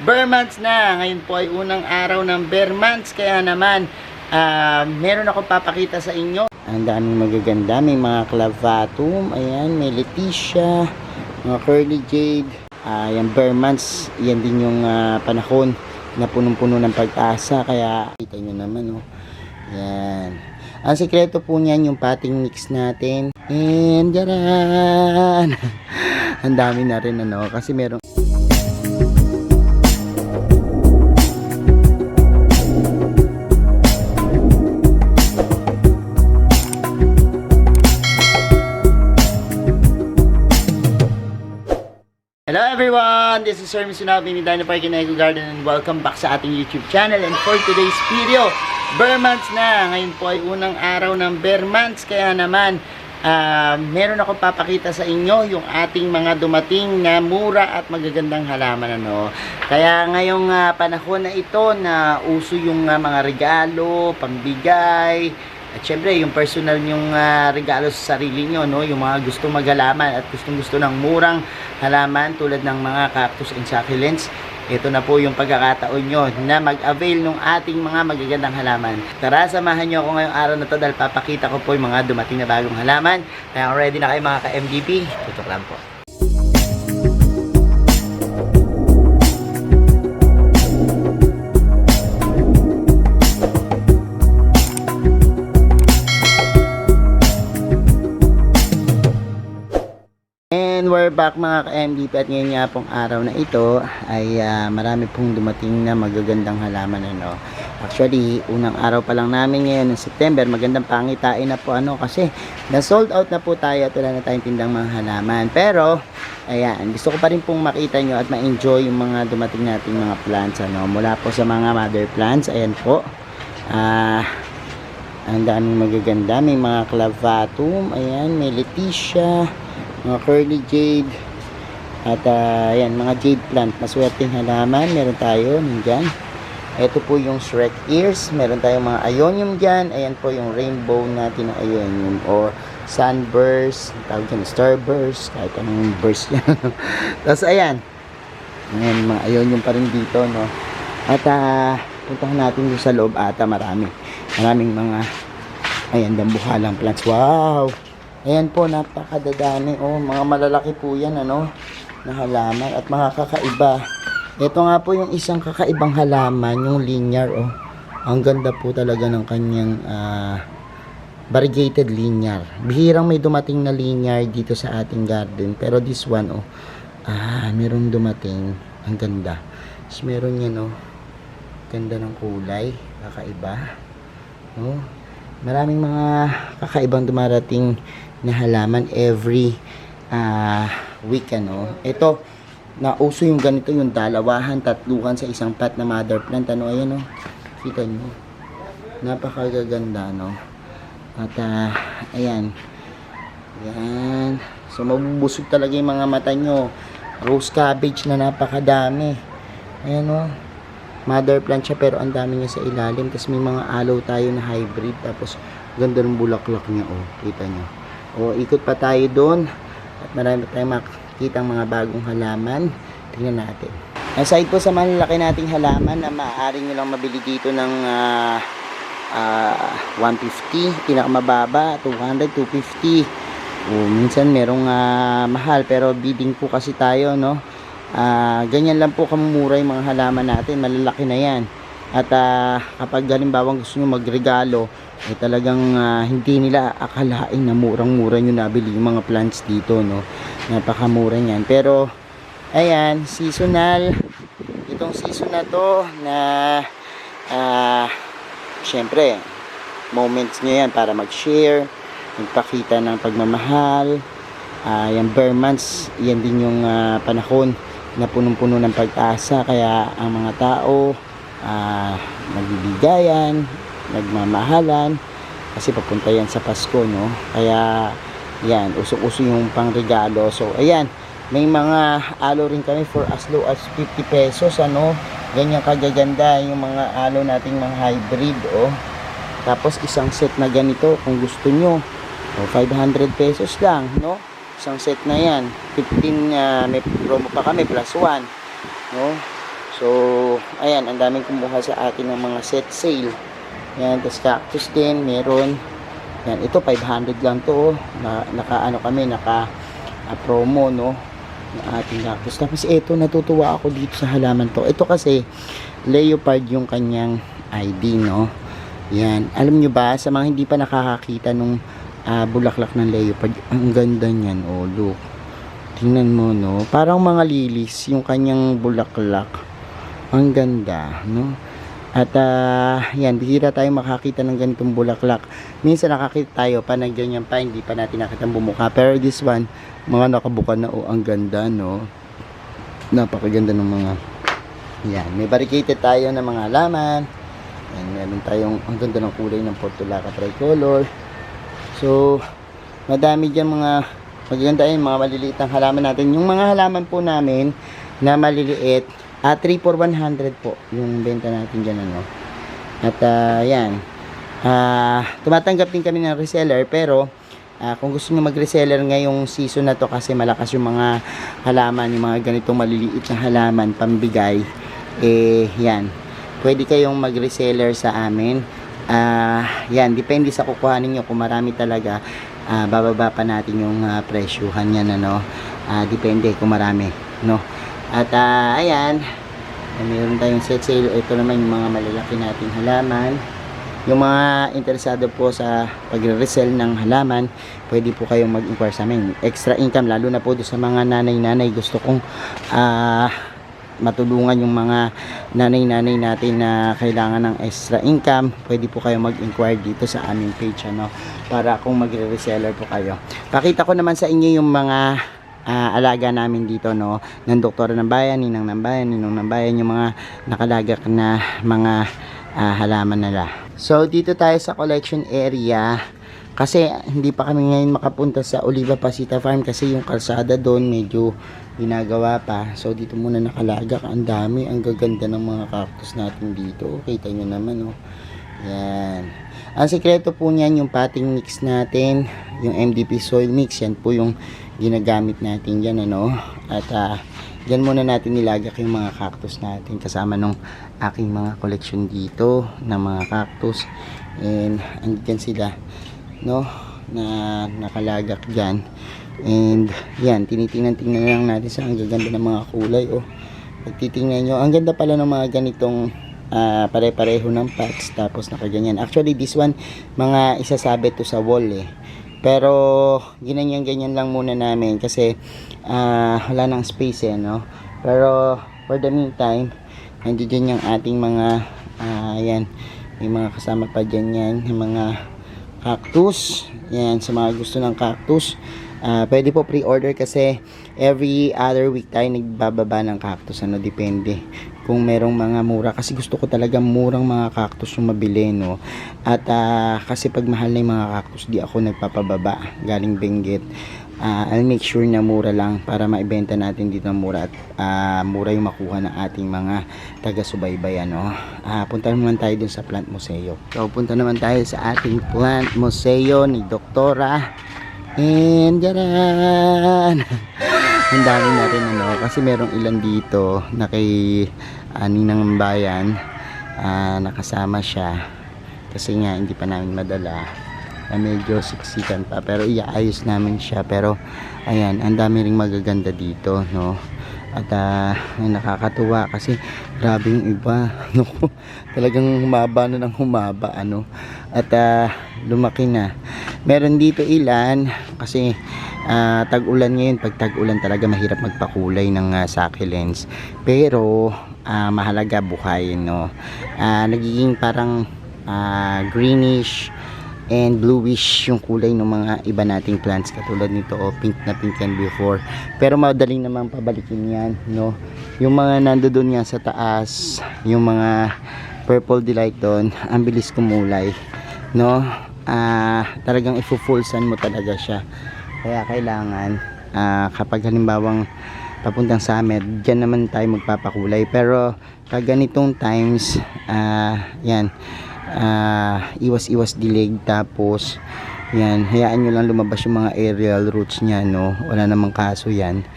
Bear months na. Ngayon po ay unang araw ng bear months. Kaya naman, meron ako papakita sa inyo. Ang daming magaganda. May mga clavatum. Ayan, may Leticia. Mga curly jade. Yung bear months, yan din yung panahon na punong-puno ng pag-asa. Kaya, kita nyo naman, oh. Yan. Ang sikreto po niyan, yung potting mix natin. And, yaran! Ang dami na rin, ano, kasi meron. Hello everyone! This is Sir Misunabi ni Dino Park in Eco Garden and welcome back sa ating YouTube channel. And for today's video, bear months na. Ngayon po ay unang araw ng bear months. Kaya naman, meron ako papakita sa inyo yung ating mga dumating na mura at magagandang halaman. Ano? Kaya ngayong panahon na ito na uso yung mga regalo, pambigay, at syempre, yung personal yung regalo sa sarili nyo, no? Yung mga gustong maghalaman at gustong-gusto ng murang halaman tulad ng mga cactus and succulents. Ito na po yung pagkakataon nyo na mag-avail ng ating mga magagandang halaman. Tara, samahan nyo ako ngayong araw na to dahil papakita ko po yung mga dumating na bagong halaman. Kaya ready na kayo mga ka-MDP? Tutok lang po. We're back mga ka-MDP at ngayon nga pong araw na ito ay marami pong dumating na magagandang halaman, ano. Actually, unang araw pa lang namin ngayon ng September, magandang pangitain na po, ano, kasi na-sold out na po tayo at wala na tayong tindang mga halaman. Pero, ayan, gusto ko pa rin pong makita nyo at ma-enjoy yung mga dumating nating mga plants, ano, mula po sa mga mother plants. Ayan po, ang daming magaganda. May mga clavatum, ayan, may Leticia, mga curly jade, at yan, mga jade plant, maswerteng halaman. Meron tayo nandyan. Ito po yung Shrek ears. Meron tayong mga ionium dyan. Ayan po yung rainbow natin na ionium or sunburst, tawag dyan starburst, kahit anong burst yan. Tapos ayan, mga ionium pa rin dito, no. At puntahan natin yung sa loob. Maraming mga, ayan, dambuhalang plants. Wow! Ayan po, napakadadami. Oh, mga malalaki po yan, ano, na halaman at mga kakaiba. Ito nga po yung isang kakaibang halaman, yung linear, oh. Ang ganda po talaga ng kanyang variegated linear. Bihirang may dumating na linear dito sa ating garden. Pero this one, oh, merong dumating. Ang ganda. Tapos meron yan, oh. Ganda ng kulay. Kakaiba. Oh. Maraming mga kakaibang dumarating na halaman every week, ano. Ito, nauso yung ganito, yung dalawahan, tatluhan sa isang pot na mother plant, ano. Ayan, oh. Kita nyo. Napakagaganda, no. At, ayan. Ayan. So, mabubusog talaga yung mga mata nyo. Rose cabbage na napakadami. Ayan, oh. Mother plant siya pero ang dami niya sa ilalim. Tapos may mga aloe tayo na hybrid. Tapos ganda ng bulaklak niya, oh. Kita nyo. O, ikot pa tayo doon. At marami tayong makikita mga bagong halaman. Tingnan natin. Aside po sa malalaki nating halaman na maaari nyo lang mabili dito ng 150. Pinakamababa, 200, 250. O, minsan merong mahal. Pero bidding po kasi tayo, no? Ganyan lang po kamumura yung mga halaman natin. Malalaki na yan. At kapag halimbawa gusto nyo magregalo, talagang hindi nila akalain na murang-mura nyo nabili yung mga plants dito, no. Napakamura niyan. Pero ayan, seasonal. Itong season na to na syempre moments nyo yan para mag-share, magpakita ng pagmamahal. Yung bear months, yan din yung panahon na punong-puno ng pag-asa. Kaya ang mga tao nagbibigayan, nagmamahalan kasi papunta yan sa Pasko, no. Kaya yan, usok-uso yung pangregalo. So ayan, may mga alo rin kami for as low as 50 pesos, ano. Ganyan kagaganda yung mga alo nating mga hybrid, oh. Tapos isang set na ganito kung gusto nyo, 500 pesos lang, no. Isang set na yan, 15, may promo pa kami plus 1, no. So, ayan, ang daming kumuha sa atin ng mga set sale. Yan, tapos cactus din, meron. Yan, ito 500 lang to. Naka promo, no? Ng ating cactus. Tapos ito, natutuwa ako dito sa halaman to. Ito kasi, leopard yung kanyang ID, no? Yan. Alam nyo ba, sa mga hindi pa nakakakita nung bulaklak ng leopard, ang ganda niyan. Oh, look. Tingnan mo, no? Parang mga lilis yung kanyang bulaklak. Ang ganda, no? At yan, bihira tayo makakita ng ganitong bulaklak. Minsan nakakita tayo pa ng ganyan pa, hindi pa natin nakita bumuka. Pero this one, mga nakabuka na, oh, ang ganda, no? Napakaganda ng mga, yan. May barricaded tayo ng mga halaman. Yan, meron tayong, ang ganda ng kulay ng Portulaca tricolor. So, madami dyan mga magaganda yun, mga maliliit ang halaman natin. Yung mga halaman po namin na maliliit, 3 for 100 po yung benta natin dyan, ano. At yan, tumatanggap din kami ng reseller, pero kung gusto nyo mag-reseller ngayong season na to kasi malakas yung mga halaman, yung mga ganitong maliliit na halaman pambigay, yan, pwede kayong mag-reseller sa amin. Yan, depende sa kukuhanin nyo. Kung marami talaga, bababa pa natin yung presyuhan yan, ano. Depende kung marami, no. At ayan, mayroon tayong set sale. Ito naman yung mga malalaki nating halaman. Yung mga interesado po sa pagre-resell ng halaman, pwede po kayong mag-inquire sa amin. Extra income, lalo na po doon sa mga nanay-nanay. Gusto kong matulungan yung mga nanay-nanay natin na kailangan ng extra income. Pwede po kayo mag-inquire dito sa aming page, ano, para kung magre-reseller po kayo. Pakita ko naman sa inyo yung mga alaga namin dito, no, ng doktora ng bayan, ninang ng bayan, ninong ng bayan, yung mga nakalagak na mga halaman nila. So dito tayo sa collection area. Kasi hindi pa kami ngayon makapunta sa Oliva Pasita Farm kasi yung kalsada doon medyo ginagawa pa. So dito muna nakalagak. Ang dami, ang gaganda ng mga cactus natin dito. Kita nyo naman, oh. Yan. Ang sekreto po niyan yung potting mix natin, yung MDP soil mix. Yan po yung ginagamit natin dyan, ano. At dyan muna natin nilagak yung mga cactus natin kasama nung aking mga collection dito ng mga cactus. And andyan sila, no, na nakalagak dyan. And yan, tinitingnan lang natin sa ang gaganda ng mga kulay, oh. Pag titingnan nyo, ang ganda pala ng mga ganitong pare-pareho ng pots, tapos nakaganyan. Actually this one, mga isasabit to sa wall, pero ganyan lang muna namin kasi wala nang space, no. Pero for the meantime, nandiyan yung ating mga yan, may mga kasama pa dyan yan, yung mga cactus. Yan, sa mga gusto ng cactus, pwede po pre-order kasi every other week tayo nagbababa ng cactus, ano, depende kung merong mga mura, kasi gusto ko talaga murang mga cactus yung mabili, no. At kasi pag mahal na yung mga cactus, di ako nagpapababa galing Benguet. I'll make sure na mura lang para maibenta natin dito ng mura, at mura yung makuha ng ating mga taga-subaybay, ano. Punta naman tayo dun sa Plant Museo. So punta naman tayo sa ating Plant Museo ni Doktora. And jaran ang dami na rin, ano, kasi merong ilan dito na kay ninang ng bayan, nakasama siya kasi nga hindi pa namin madala, medyo siksikan pa, pero iaayos namin siya. Pero ayan, ang dami ring magaganda dito, no. At nakakatuwa kasi grabe yung iba, no? Talagang humaba na ng humaba, ano. At lumaki na. Meron dito ilan kasi tag-ulan ngayon. Pag tag-ulan talaga mahirap magpakulay ng succulents, pero mahalaga buhay, no. Nagiging parang greenish and bluish yung kulay ng mga iba nating plants, katulad nito, pink na pink yan before, pero madaling naman pabalikin yan, no. Yung mga nandoon nga sa taas, yung mga purple delight doon, ang bilis kumulay, no. Talagang i-full sun mo talaga siya, kaya kailangan kapag halimbawang papuntang summer, dyan naman tayo magpapakulay. Pero pag ganitong times, yan, iwas-iwas dilig, tapos yan, hayaan nyo lang lumabas yung mga aerial roots nya, no. Wala namang kaso yan.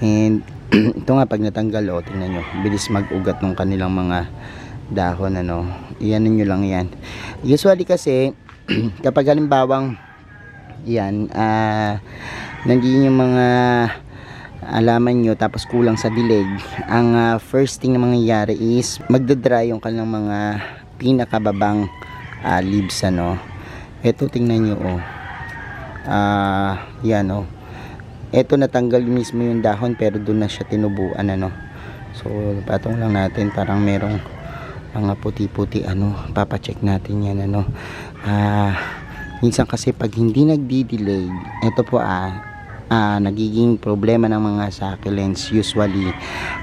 And ito nga pag natanggal, tingnan nyo, bilis mag-ugat ng kanilang mga dahon, iyan nyo lang yan. Usually kasi kapag halimbawang yan, nandiyan yung mga alaman nyo tapos kulang sa dilig, ang first thing na mangyayari is magdadry yung kanilang mga pinakababang leaves. Ito tingnan nyo, yan, ito natanggal mismo yung dahon pero doon na siya tinubuan. So patong lang natin, parang merong mga puti-puti, papacheck natin yan. Minsan kasi pag hindi nagdi-delay, ito po nagiging problema ng mga succulents usually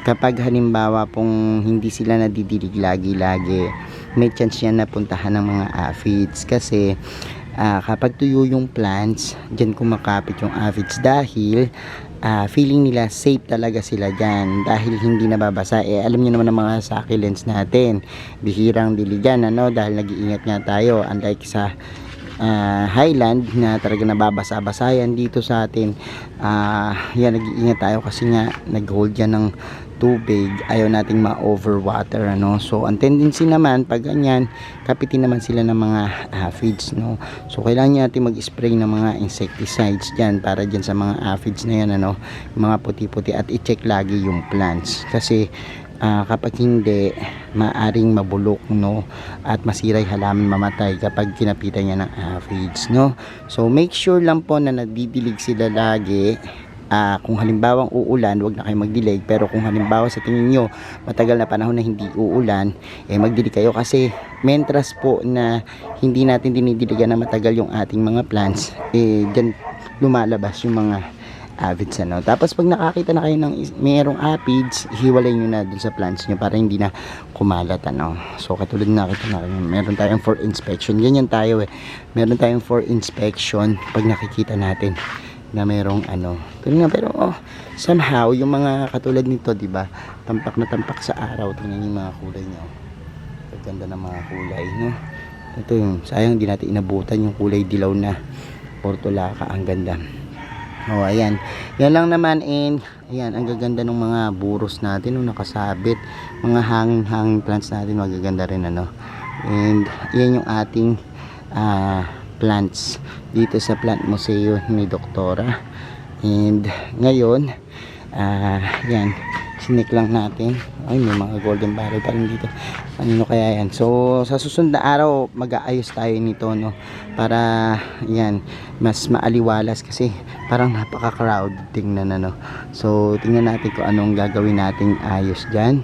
kapag halimbawa pong hindi sila nadidilig lagi-lagi, may chance yan na puntahan ng mga aphids kasi kapag tuyo yung plants, dyan kumakapit yung aphids dahil feeling nila safe talaga sila dyan dahil hindi nababasa. Alam niyo naman ang mga succulents natin, bihirang diligan dahil nag-iingat nga tayo, unlike sa highland na talaga nababasa-basayan. Dito sa atin yan, nag-iingat tayo kasi nga nag-hold yan ng tubig, ayaw nating ma-overwater. So ang tendency naman pag ganyan, kapitin naman sila ng mga aphids. So kailangan natin mag-spray ng mga insecticides dyan para dyan sa mga aphids na yan, mga puti-puti, at i-check lagi yung plants kasi kapag hindi, maaring mabulok at masira yung halaman, mamatay kapag kinapitan niya ng aphids. So make sure lang po na nadidilig sila lagi. Kung halimbawang uulan, wag na kayo magdilig, pero kung halimbawa sa tingin nyo matagal na panahon na hindi uulan, magdilig kayo kasi mentras po na hindi natin dinidiligan na matagal yung ating mga plants, dyan lumalabas yung mga aphids. Tapos pag nakakita na kayo ng mayroong aphids, hiwalay nyo na dun sa plants nyo para hindi na kumalat. So katulad na nakita na kayo, meron tayong for inspection, ganyan tayo meron tayong for inspection pag nakikita natin na merong pero somehow yung mga katulad nito, di ba, tampak na tampak sa araw. Tingnan yung mga kulay niya, ganda ng mga kulay, ito yung sayang di natin inabutan yung kulay dilaw na portulaca, ang ganda. Ayan, yan lang naman. Ayan, ang gaganda ng mga buros natin nakasabit, mga hanging plants natin, magaganda rin. And yan yung ating plants dito sa Plant Museo ni Doktora. And ngayon yan, sinik lang natin. Ay, may mga golden barrel pa rin dito. Ano kaya yan? So sa susunod na araw mag-aayos tayo nito, para yan mas maaliwalas kasi parang napaka-crowd tingnan. So tingnan natin kung anong gagawin nating ayos dyan.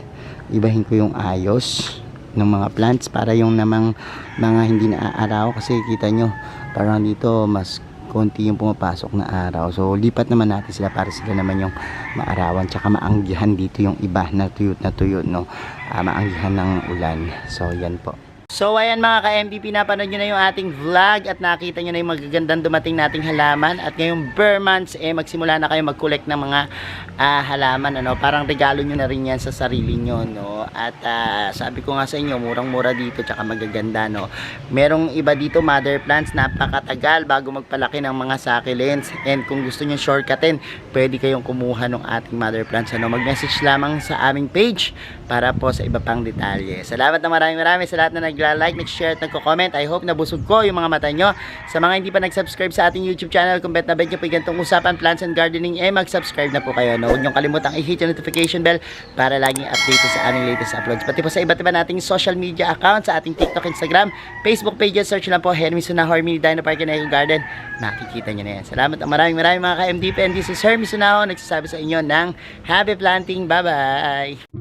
Ibahin ko yung ayos ng mga plants para yung namang mga hindi naaaraw, kasi kita nyo parang dito mas konti yung pumapasok na araw. So lipat naman natin sila para sila naman yung maarawan, tsaka maanggihan dito yung iba na tuyot na tuyot, maanggihan ng ulan. So yan po. So ayan mga ka-MVP, napanood nyo na yung ating vlog at nakita nyo na yung magagandang dumating nating halaman. At ngayong bare months, magsimula na kayo mag-collect ng mga halaman. Parang regalo nyo na rin yan sa sarili nyo. At sabi ko nga sa inyo, murang-mura dito tsaka magaganda. Merong iba dito, mother plants, napakatagal bago magpalaki ng mga succulents. And kung gusto nyo shortcutin, pwede kayong kumuha ng ating mother plants. Mag-message lamang sa aming page para po sa iba pang detalye. Salamat na maraming sa lahat na nagla-like, nag-share at nagko-comment. I hope nabusog ko yung mga mata nyo. Sa mga hindi pa nag-subscribe sa ating YouTube channel, kung bet na bet nyo po yung ganitong usapan, plants and gardening, mag-subscribe na po kayo. Huwag nyo kalimutang i-hit yung notification bell para laging updated sa aming latest uploads. Pati po sa iba't iba nating social media accounts, sa ating TikTok, Instagram, Facebook pages, search lang po Hermes Sunahor Mini Dino Park and Eco Garden. Nakikita nyo na yan. Salamat ang maraming mga ka-MDP, and this is Hermes Sunahor nagsasabi sa inyo ng happy planting. Bye-bye!